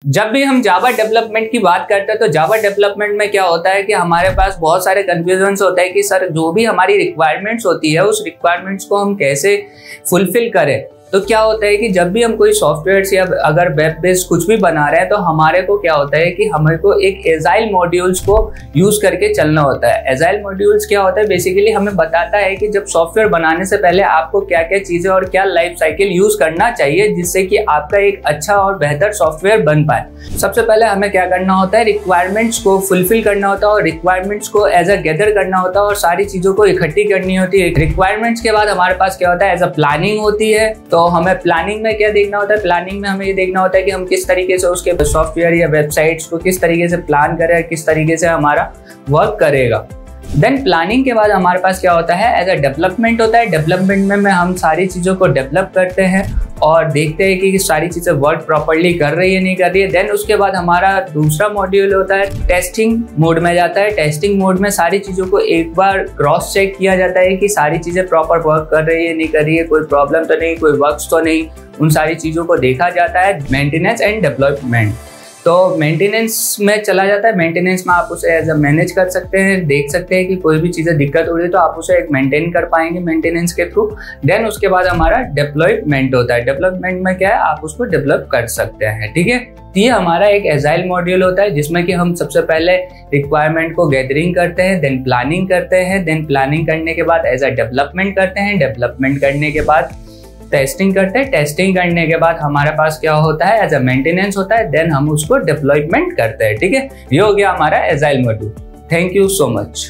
जब भी हम जावा डेवलपमेंट की बात करते हैं तो जावा डेवलपमेंट में क्या होता है कि हमारे पास बहुत सारे कन्फ्यूजन्स होता है कि सर जो भी हमारी रिक्वायरमेंट्स होती है उस रिक्वायरमेंट्स को हम कैसे फुलफिल करें। तो क्या होता है कि जब भी हम कोई सॉफ्टवेयर या अगर वेब बेस्ड कुछ भी बना रहे हैं तो हमारे को क्या होता है कि हमें को एक एजाइल मॉड्यूल्स को यूज करके चलना होता है। एजाइल मॉड्यूल्स क्या होता है, बेसिकली हमें बताता है कि जब सॉफ्टवेयर बनाने से पहले आपको क्या क्या चीजें और क्या लाइफ साइकिल यूज करना चाहिए जिससे कि आपका एक अच्छा और बेहतर सॉफ्टवेयर बन पाए। सबसे पहले हमें क्या करना होता है, रिक्वायरमेंट्स को फुलफिल करना होता है और रिक्वायरमेंट्स को एज अ गैदर करना होता है और सारी चीजों को इकट्ठी करनी होती है। रिक्वायरमेंट्स के बाद हमारे पास क्या होता है, एज अ प्लानिंग होती है। तो हमें प्लानिंग में क्या देखना होता है, प्लानिंग में हमें ये देखना होता है कि हम किस तरीके से उसके सॉफ्टवेयर या वेबसाइट्स को किस तरीके से प्लान करें, किस तरीके से हमारा वर्क करेगा। देन प्लानिंग के बाद हमारे पास क्या होता है, एज अ डेवलपमेंट होता है। डेवलपमेंट में हम सारी चीज़ों को डेवलप करते हैं और देखते हैं कि सारी चीज़ें वर्क प्रॉपर्ली कर रही है नहीं कर रही है। देन उसके बाद हमारा दूसरा मॉड्यूल होता है, टेस्टिंग मोड में जाता है। टेस्टिंग मोड में सारी चीज़ों को एक बार क्रॉस चेक किया जाता है कि सारी चीज़ें प्रॉपर वर्क कर रही है नहीं कर रही है, कोई प्रॉब्लम तो नहीं, कोई वर्क्स तो नहीं, उन सारी चीज़ों को देखा जाता है। मेंटेनेंस एंड डेवलपमेंट, तो मेंटेनेंस में चला जाता है। मेंटेनेंस में आप उसे एज अ मैनेज कर सकते हैं, देख सकते हैं कि कोई भी चीज़ें दिक्कत हो रही है तो आप उसे एक मेंटेन कर पाएंगे मेंटेनेंस के थ्रू। देन उसके बाद हमारा डेवलपमेंट होता है। डेवलपमेंट में क्या है, आप उसको डेवलप कर सकते हैं, ठीक है। ये हमारा एक एजाइल मॉड्यूल होता है जिसमें कि हम सबसे पहले रिक्वायरमेंट को गैदरिंग करते हैं, देन प्लानिंग करते हैं, देन प्लानिंग करने के बाद एज अ डेवलपमेंट करते हैं, डेवलपमेंट करने के बाद टेस्टिंग करते हैं, टेस्टिंग करने के बाद हमारे पास क्या होता है, एज अ मेंटेनेंस होता है, देन हम उसको डेवलपमेंट करते हैं, ठीक है। ये हो गया हमारा agile module. Thank you so much.